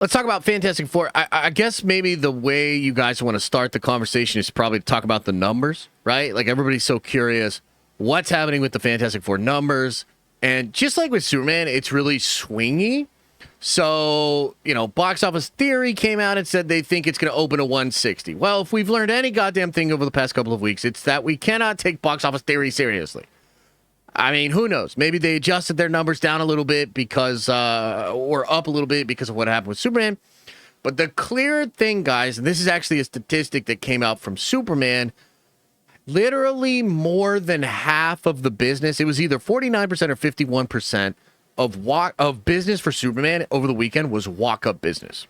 let's talk about Fantastic Four. I guess maybe the way you guys want to start the conversation is probably to talk about the numbers, right? Like everybody's so curious what's happening with the Fantastic Four numbers. And just like with Superman, it's really swingy. So, Box Office Theory came out and said they think it's going to open to 160. Well, if we've learned any goddamn thing over the past couple of weeks, it's that we cannot take Box Office Theory seriously. I mean, who knows? Maybe they adjusted their numbers down a little bit because, or up a little bit because of what happened with Superman. But the clear thing, guys, and this is actually a statistic that came out from Superman, literally more than half of the business, it was either 49% or 51% of business for Superman over the weekend was walk-up business.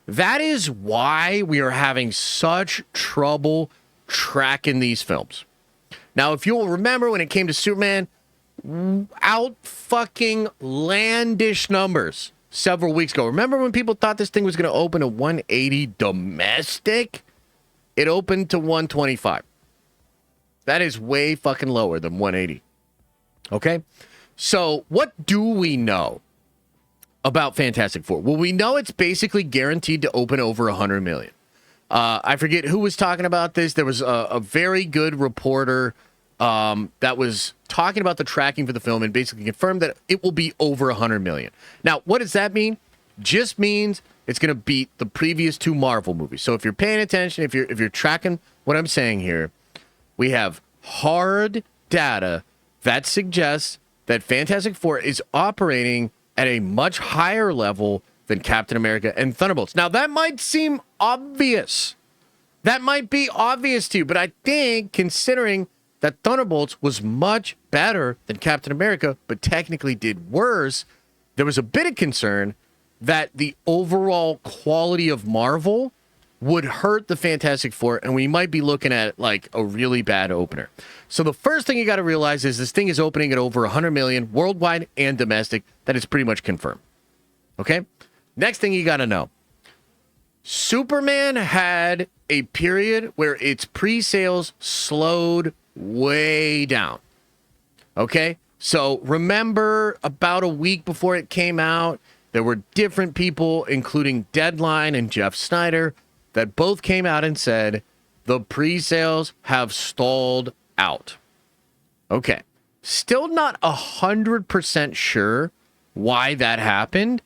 That is why we are having such trouble tracking these films. Now, if you'll remember when it came to Superman, out fucking landish numbers several weeks ago. Remember when people thought this thing was going to open to 180 domestic? It opened to 125. That is way fucking lower than 180. Okay? So, what do we know about Fantastic Four? Well, we know it's basically guaranteed to open over 100 million. I forget who was talking about this. There was a very good reporter that was talking about the tracking for the film and basically confirmed that it will be over 100 million. Now, what does that mean? Just means it's going to beat the previous two Marvel movies. So if you're paying attention, if you're tracking what I'm saying here, we have hard data that suggests that Fantastic Four is operating at a much higher level than Captain America and Thunderbolts. Now, that might seem obvious. That might be obvious to you, but I think considering that Thunderbolts was much better than Captain America, but technically did worse, there was a bit of concern that the overall quality of Marvel would hurt the Fantastic Four, and we might be looking at like a really bad opener. So the first thing you got to realize is this thing is opening at over 100 million worldwide and domestic. That is pretty much confirmed. Okay? Next thing you got to know. Superman had a period where its pre-sales slowed way down. Okay? So remember about a week before it came out, there were different people, including Deadline and Jeff Snyder, that both came out and said the pre-sales have stalled out. Okay. Still not 100% sure why that happened.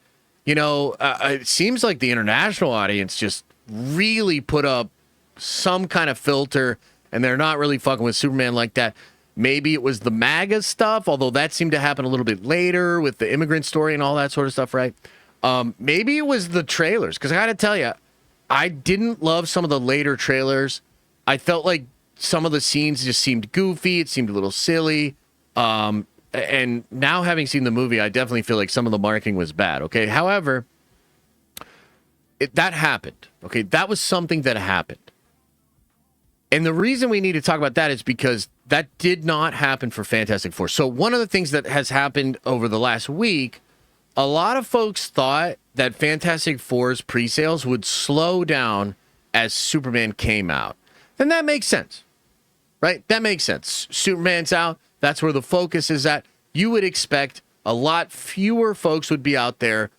It seems like the international audience just really put up some kind of filter, and they're not really fucking with Superman like that. Maybe it was the MAGA stuff, although that seemed to happen a little bit later with the immigrant story and all that sort of stuff, right? Maybe it was the trailers, because I got to tell you, I didn't love some of the later trailers. I felt like some of the scenes just seemed goofy. It seemed a little silly. And now having seen the movie, I definitely feel like some of the marketing was bad. Okay. However, that happened. Okay. That was something that happened. And the reason we need to talk about that is because that did not happen for Fantastic Four. So one of the things that has happened over the last week, a lot of folks thought that Fantastic Four's pre-sales would slow down as Superman came out. And that makes sense, right? That makes sense. Superman's out. That's where the focus is at. You would expect a lot fewer folks would be out there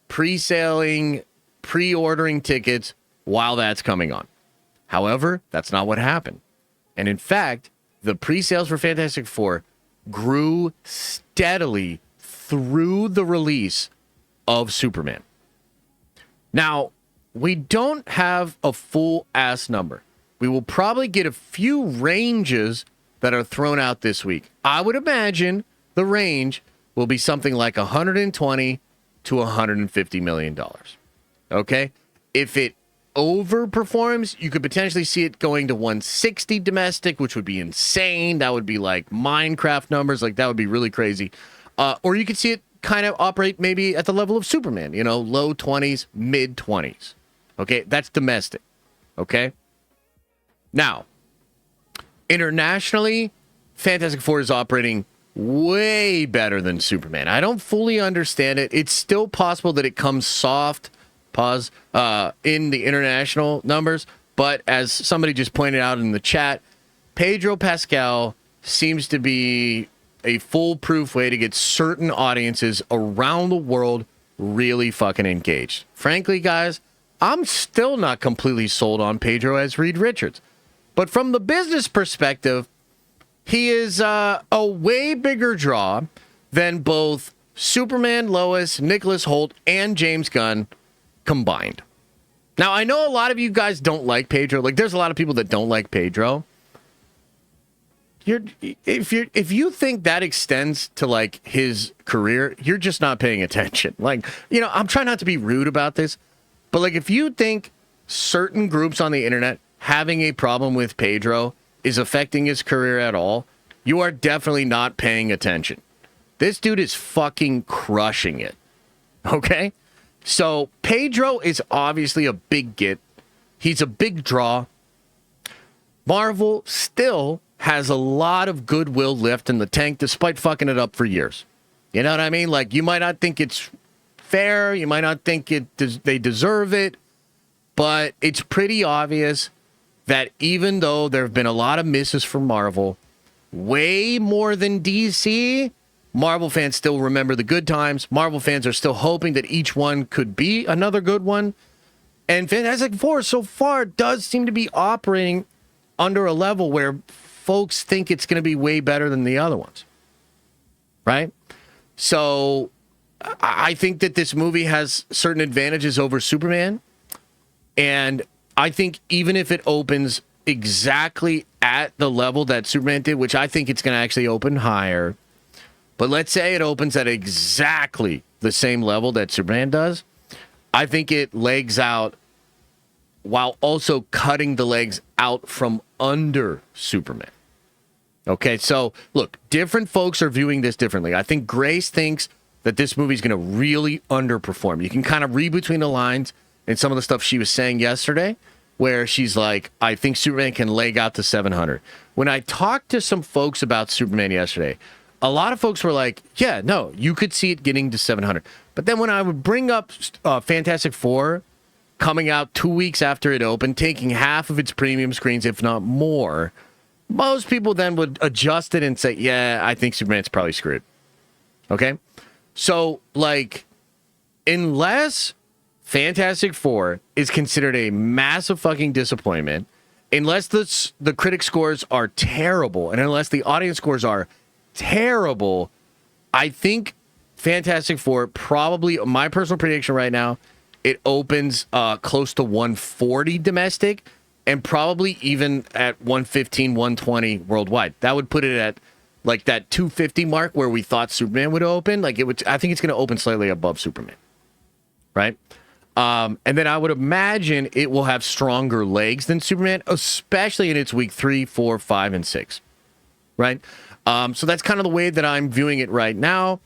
pre-selling, pre-ordering tickets while that's coming on. However, that's not what happened. And in fact, the pre-sales for Fantastic Four grew steadily through the release of Superman. Now, we don't have a full ass number. We will probably get a few ranges that are thrown out this week. I would imagine the range will be something like 120 to $150 million. Okay? If it overperforms, you could potentially see it going to 160 domestic, which would be insane. That would be like Minecraft numbers. Like, that would be really crazy. Or you could see it kind of operate maybe at the level of Superman, low 20s, mid 20s. Okay? That's domestic. Okay? Now, internationally, Fantastic Four is operating way better than Superman. I don't fully understand it. It's still possible that it comes soft, in the international numbers. But as somebody just pointed out in the chat, Pedro Pascal seems to be a foolproof way to get certain audiences around the world really fucking engaged. Frankly, guys, I'm still not completely sold on Pedro as Reed Richards. But from the business perspective, he is a way bigger draw than both Superman, Lois, Nicholas Hoult, and James Gunn combined. Now, I know a lot of you guys don't like Pedro. Like, there's a lot of people that don't like Pedro. If you think that extends to, like, his career, you're just not paying attention. Like, I'm trying not to be rude about this, but, like, if you think certain groups on the internet having a problem with Pedro is affecting his career at all, you are definitely not paying attention. This dude is fucking crushing it. Okay? So, Pedro is obviously a big get. He's a big draw. Marvel still has a lot of goodwill left in the tank despite fucking it up for years. You know what I mean? Like, you might not think it's fair. You might not think they deserve it. But it's pretty obvious that even though there have been a lot of misses from Marvel, way more than DC, Marvel fans still remember the good times. Marvel fans are still hoping that each one could be another good one. And Fantastic Four so far does seem to be operating under a level where folks think it's going to be way better than the other ones. Right? So I think that this movie has certain advantages over Superman. And I think even if it opens exactly at the level that Superman did, which I think it's going to actually open higher, but let's say it opens at exactly the same level that Superman does, I think it legs out while also cutting the legs out from under Superman. Okay, so look, different folks are viewing this differently. I think Grace thinks that this movie is going to really underperform. You can kind of read between the lines in some of the stuff she was saying yesterday, where she's like, I think Superman can leg out to 700. When I talked to some folks about Superman yesterday, a lot of folks were like, yeah, no, you could see it getting to 700. But then when I would bring up Fantastic Four coming out 2 weeks after it opened, taking half of its premium screens, if not more, most people then would adjust it and say, yeah, I think Superman's probably screwed. Okay? So, like, unless Fantastic Four is considered a massive fucking disappointment, unless the critic scores are terrible, and unless the audience scores are terrible, I think Fantastic Four probably, my personal prediction right now, it opens close to 140 domestic and probably even at 115, 120 worldwide. That would put it at like that 250 mark where we thought Superman would open. Like, it would, I think it's going to open slightly above Superman, right? And then I would imagine it will have stronger legs than Superman, especially in its week 3, 4, 5, and 6, right? So that's kind of the way that I'm viewing it right now.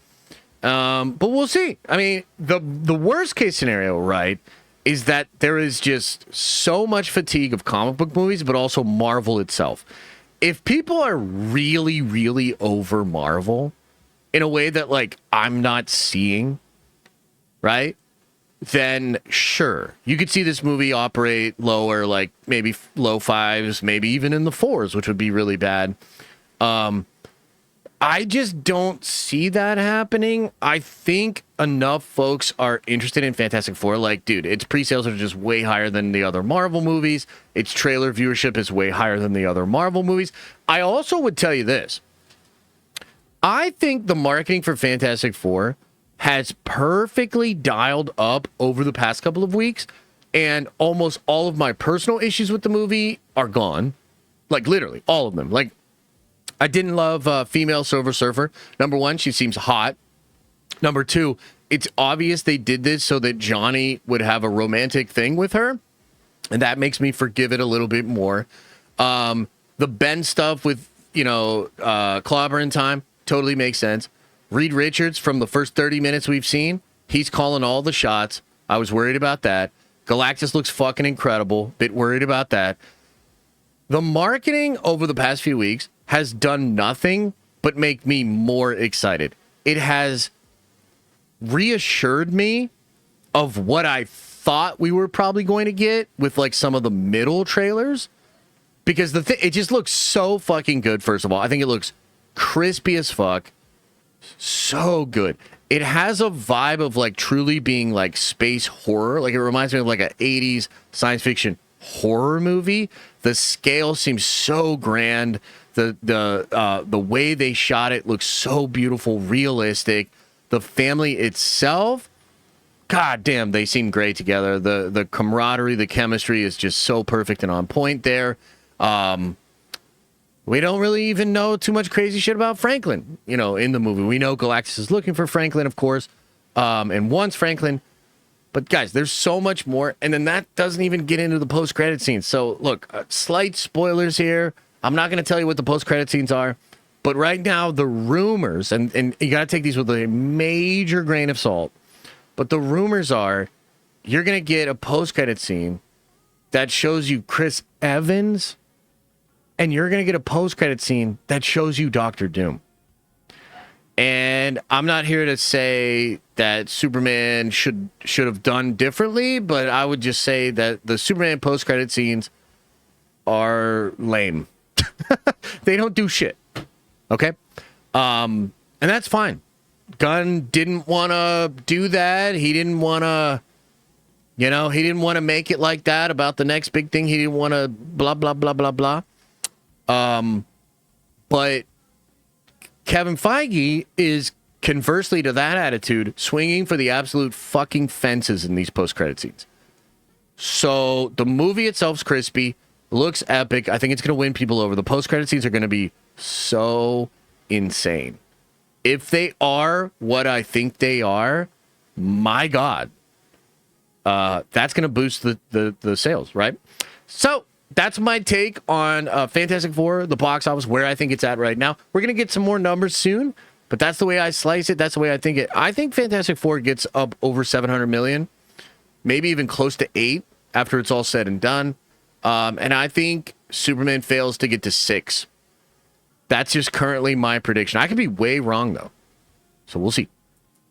But we'll see. I mean, the worst case scenario, right, is that there is just so much fatigue of comic book movies, but also Marvel itself. If people are really, really over Marvel in a way that, like, I'm not seeing, right, then sure, you could see this movie operate lower, like maybe low 5s, maybe even in the 4s, which would be really bad. I just don't see that happening. I think enough folks are interested in Fantastic Four. Like, dude, its pre-sales are just way higher than the other Marvel movies. Its trailer viewership is way higher than the other Marvel movies. I also would tell you this. I think the marketing for Fantastic Four has perfectly dialed up over the past couple of weeks, and almost all of my personal issues with the movie are gone. Like, literally, all of them. Like, I didn't love female Silver Surfer. Number one, she seems hot. Number two, it's obvious they did this so that Johnny would have a romantic thing with her, and that makes me forgive it a little bit more. The Ben stuff with, Clobber in Time totally makes sense. Reed Richards, from the first 30 minutes we've seen, he's calling all the shots. I was worried about that. Galactus looks fucking incredible. Bit worried about that. The marketing over the past few weeks has done nothing but make me more excited. It has reassured me of what I thought we were probably going to get with, like, some of the middle trailers, because it just looks so fucking good. First of all, I think it looks crispy as fuck. So good. It has a vibe of like truly being like space horror. Like it reminds me of like an 80s science fiction horror movie. The scale seems so grand. The way they shot it looks so beautiful, realistic. The family itself, god damn, they seem great together. The camaraderie, the chemistry is just so perfect and on point there. We don't really even know too much crazy shit about Franklin, you know, in the movie. We know Galactus is looking for Franklin, of course, and wants Franklin. But guys, there's so much more, and then that doesn't even get into the post-credit scenes. So look, slight spoilers here. I'm not going to tell you what the post-credit scenes are, but right now the rumors, and you got to take these with a major grain of salt, but the rumors are you're going to get a post-credit scene that shows you Chris Evans, and you're going to get a post-credit scene that shows you Doctor Doom. And I'm not here to say that Superman should have done differently, but I would just say that the Superman post-credit scenes are lame. They don't do shit. Okay? And that's fine. Gunn didn't want to do that. He didn't want to, you know, he didn't want to make it like that about the next big thing. He didn't want to blah, blah, blah, blah, blah. But Kevin Feige is conversely to that attitude, swinging for the absolute fucking fences in these post-credit scenes. So the movie itself's crispy, looks epic. I think it's going to win people over. The post-credit scenes are going to be so insane. If they are what I think they are, my God, that's going to boost the sales, right? So that's my take on Fantastic Four, the box office, where I think it's at right now. We're going to get some more numbers soon, but that's the way I slice it. That's the way I think it. I think Fantastic Four gets up over 700 million, maybe even close to 8 after it's all said and done. And I think Superman fails to get to 6. That's just currently my prediction. I could be way wrong, though. So we'll see.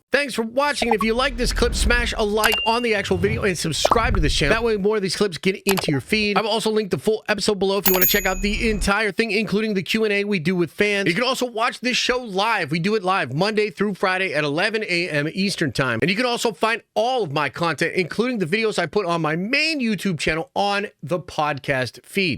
Thanks for watching, and if you like this clip, smash a like on the actual video and subscribe to this channel. That way more of these clips get into your feed. I've also linked the full episode below if you want to check out the entire thing, including the Q&A we do with fans. You can also watch this show live. We do it live Monday through Friday at 11 a.m. Eastern Time. And you can also find all of my content, including the videos I put on my main YouTube channel, on the podcast feed.